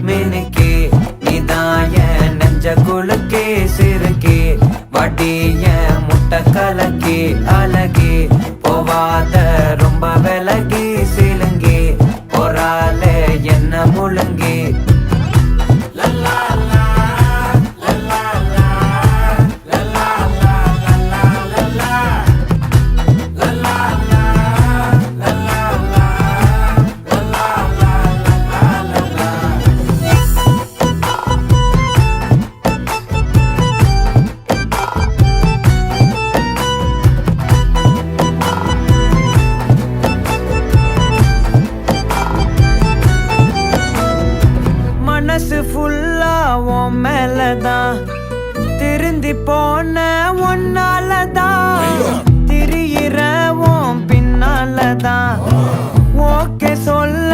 மினுக்கே நீதாய நெஞ்ச குலுக்கே சிறுக்கே வடிய முட்டை கலக்கே அழகே போவாத ரொம்ப விலகி சிலுங்கி பொறால என்ன முழுங்கி மனசு ஃபுல்லா உன் மேலதான் திருந்தி போன ஒன்னாலதான் திரியிற உன் பின்னாலதான் ஓகே சொல்ல